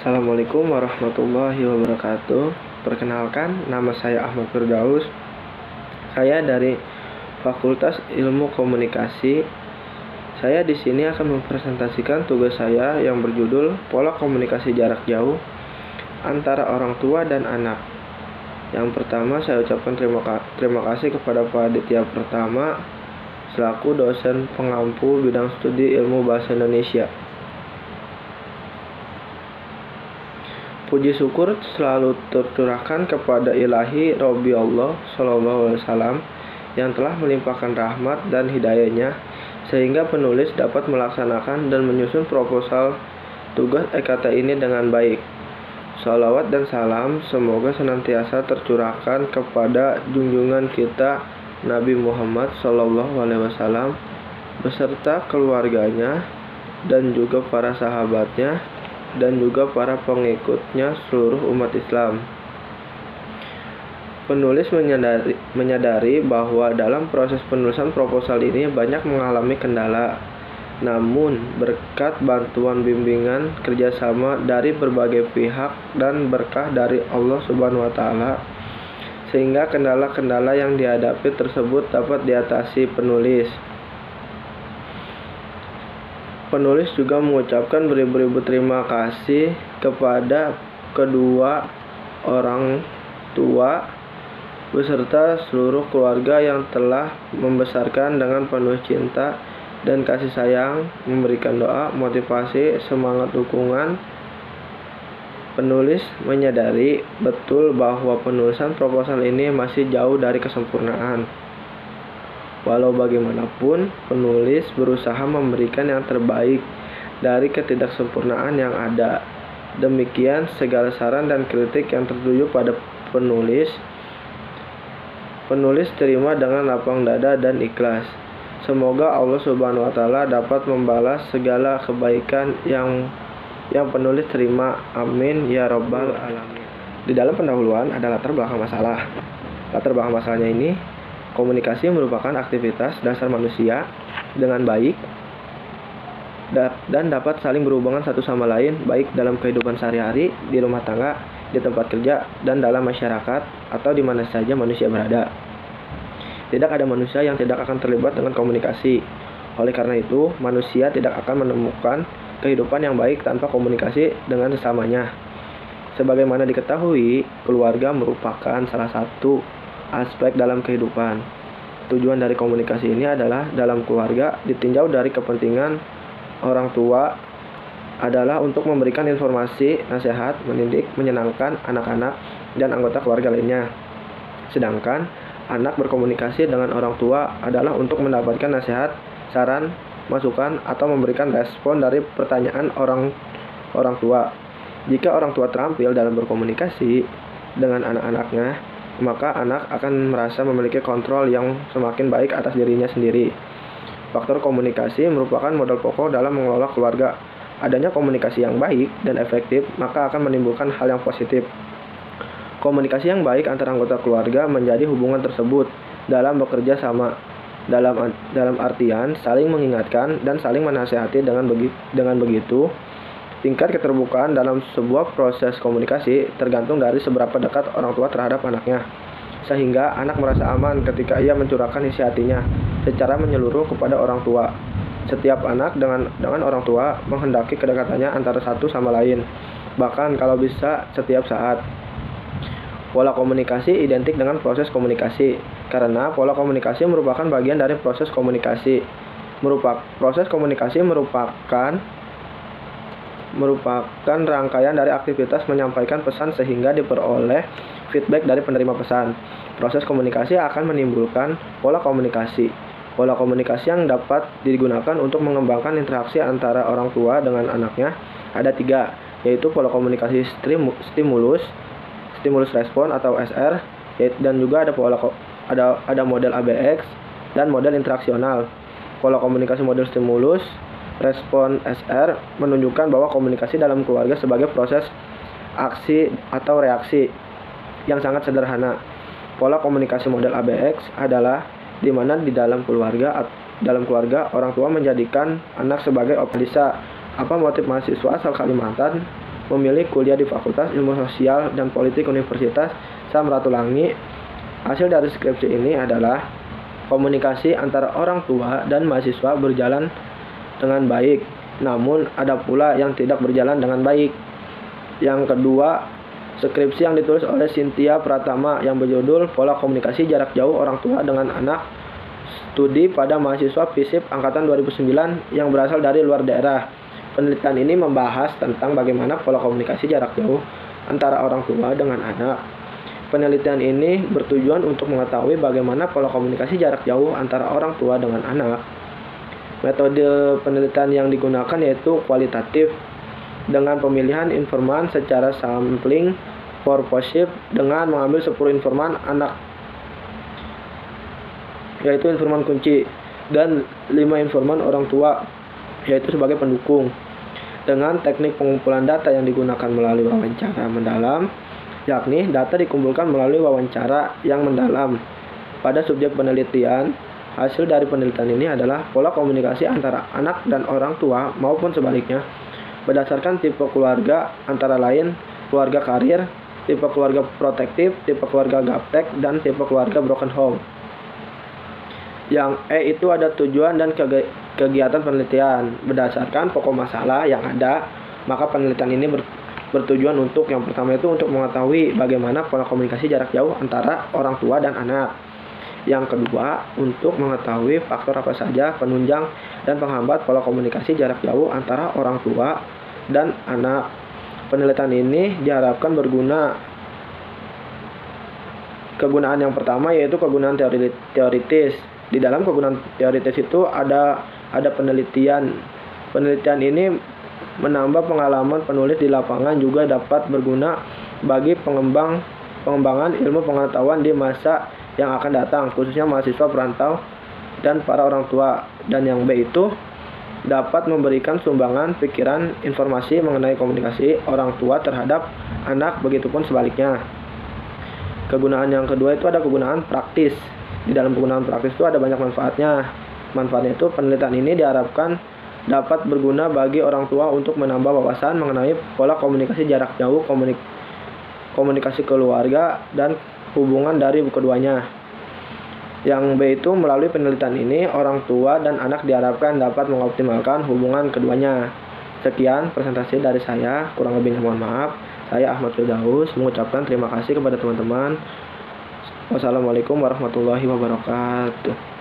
Assalamualaikum warahmatullahi wabarakatuh. Perkenalkan, nama saya Ahmad Firdaus. Saya dari Fakultas Ilmu Komunikasi. Saya di sini akan mempresentasikan tugas saya yang berjudul Pola Komunikasi Jarak Jauh antara orang tua dan anak. Yang pertama, saya ucapkan terima kasih kepada Pak Aditya Pertama selaku dosen pengampu bidang studi ilmu bahasa Indonesia. Puji syukur selalu tercurahkan kepada Ilahi Robbi Allah Sallallahu Alaihi Wasallam yang telah melimpahkan rahmat dan hidayahnya sehingga penulis dapat melaksanakan dan menyusun proposal tugas EKT ini dengan baik. Salawat dan salam semoga senantiasa tercurahkan kepada junjungan kita Nabi Muhammad Sallallahu Alaihi Wasallam beserta keluarganya dan juga para sahabatnya dan juga para pengikutnya seluruh umat Islam. Penulis menyadari bahwa dalam proses penulisan proposal ini banyak mengalami kendala. Namun, berkat bantuan bimbingan kerjasama dari berbagai pihak dan berkah dari Allah Subhanahu wa Ta'ala, sehingga kendala-kendala yang dihadapi tersebut dapat diatasi penulis. Penulis juga mengucapkan beribu-ribu terima kasih kepada kedua orang tua beserta seluruh keluarga yang telah membesarkan dengan penuh cinta dan kasih sayang, memberikan doa, motivasi, semangat, dukungan. Penulis menyadari betul bahwa penulisan proposal ini masih jauh dari kesempurnaan. Walau bagaimanapun, penulis berusaha memberikan yang terbaik dari ketidaksempurnaan yang ada. Demikian segala saran dan kritik yang tertuju pada penulis terima dengan lapang dada dan ikhlas. Semoga Allah Subhanahu wa Ta'ala dapat membalas segala kebaikan yang penulis terima. Amin ya rabbal alamin. Di dalam pendahuluan ada latar belakang masalah. Latar belakang masalahnya ini, komunikasi merupakan aktivitas dasar manusia dengan baik dan dapat saling berhubungan satu sama lain baik dalam kehidupan sehari-hari, di rumah tangga, di tempat kerja, dan dalam masyarakat atau di mana saja manusia berada. Tidak ada manusia yang tidak akan terlibat dengan komunikasi. Oleh karena itu, manusia tidak akan menemukan kehidupan yang baik tanpa komunikasi dengan sesamanya. Sebagaimana diketahui, keluarga merupakan salah satu aspek dalam kehidupan. Tujuan dari komunikasi ini adalah dalam keluarga ditinjau dari kepentingan orang tua adalah untuk memberikan informasi, nasihat, mendidik, menyenangkan anak-anak dan anggota keluarga lainnya. Sedangkan anak berkomunikasi dengan orang tua adalah untuk mendapatkan nasihat, saran, masukan atau memberikan respon dari pertanyaan orang tua. Jika orang tua terampil dalam berkomunikasi dengan anak-anaknya, maka anak akan merasa memiliki kontrol yang semakin baik atas dirinya sendiri. Faktor komunikasi merupakan modal pokok dalam mengelola keluarga. Adanya komunikasi yang baik dan efektif, maka akan menimbulkan hal yang positif. Komunikasi yang baik antara anggota keluarga menjadi hubungan tersebut dalam bekerja sama. Dalam artian saling mengingatkan dan saling menasihati. Dengan begitu, tingkat keterbukaan dalam sebuah proses komunikasi tergantung dari seberapa dekat orang tua terhadap anaknya, sehingga anak merasa aman ketika ia mencurahkan isi hatinya secara menyeluruh kepada orang tua. Setiap anak dengan orang tua menghendaki kedekatannya antara satu sama lain, bahkan kalau bisa setiap saat. Pola komunikasi identik dengan proses komunikasi, karena pola komunikasi merupakan bagian dari proses komunikasi. Proses komunikasi merupakan rangkaian dari aktivitas menyampaikan pesan sehingga diperoleh feedback dari penerima pesan. Proses komunikasi akan menimbulkan pola komunikasi. Pola komunikasi yang dapat digunakan untuk mengembangkan interaksi antara orang tua dengan anaknya ada 3, yaitu pola komunikasi stimulus respon atau SR, dan juga ada model ABX dan model interaksional. Pola komunikasi model stimulus respon SR menunjukkan bahwa komunikasi dalam keluarga sebagai proses aksi atau reaksi yang sangat sederhana. Pola komunikasi model ABX adalah di mana di dalam keluarga orang tua menjadikan anak sebagai objek. Apa motif mahasiswa asal Kalimantan memilih kuliah di Fakultas Ilmu Sosial dan Politik Universitas Samratulangi. Hasil dari skripsi ini adalah komunikasi antara orang tua dan mahasiswa berjalan dengan baik, namun ada pula yang tidak berjalan dengan baik. Yang kedua, skripsi yang ditulis oleh Cynthia Pratama yang berjudul Pola Komunikasi Jarak Jauh Orang Tua dengan Anak, studi pada mahasiswa FISIP angkatan 2009 yang berasal dari luar daerah. Penelitian ini membahas tentang bagaimana pola komunikasi jarak jauh antara orang tua dengan anak. Penelitian ini bertujuan untuk mengetahui bagaimana pola komunikasi jarak jauh antara orang tua dengan anak. Metode penelitian yang digunakan yaitu kualitatif, dengan pemilihan informan secara sampling purposive dengan mengambil 10 informan anak, yaitu informan kunci, dan 5 informan orang tua, yaitu sebagai pendukung. Dengan teknik pengumpulan data yang digunakan melalui wawancara mendalam, yakni data dikumpulkan melalui wawancara yang mendalam pada subjek penelitian. Hasil dari penelitian ini adalah pola komunikasi antara anak dan orang tua maupun sebaliknya berdasarkan tipe keluarga, antara lain keluarga karir, tipe keluarga protektif, tipe keluarga gaptek, dan tipe keluarga broken home. Yang E itu ada tujuan dan kegiatan penelitian. Berdasarkan pokok masalah yang ada, maka penelitian ini bertujuan untuk yang pertama itu untuk mengetahui bagaimana pola komunikasi jarak jauh antara orang tua dan anak. Yang kedua, untuk mengetahui faktor apa saja penunjang dan penghambat pola komunikasi jarak jauh antara orang tua dan anak. Penelitian ini diharapkan berguna. Kegunaan yang pertama yaitu kegunaan teoritis. Di dalam kegunaan teoritis itu ada penelitian. Penelitian ini menambah pengalaman penulis di lapangan, juga dapat berguna bagi pengembangan ilmu pengetahuan di masa yang akan datang, khususnya mahasiswa perantau dan para orang tua. Dan yang B itu dapat memberikan sumbangan pikiran informasi mengenai komunikasi orang tua terhadap anak, begitupun sebaliknya. Kegunaan yang kedua itu ada kegunaan praktis. Di dalam penggunaan praktis itu ada banyak manfaatnya. Manfaatnya itu penelitian ini diharapkan dapat berguna bagi orang tua untuk menambah wawasan mengenai pola komunikasi jarak jauh, komunikasi keluarga, dan hubungan dari keduanya. Yang B itu melalui penelitian ini orang tua dan anak diharapkan dapat mengoptimalkan hubungan keduanya. Sekian presentasi dari saya, kurang lebihnya mohon maaf. Saya Ahmad Firdaus mengucapkan terima kasih kepada teman-teman. Wassalamualaikum warahmatullahi wabarakatuh.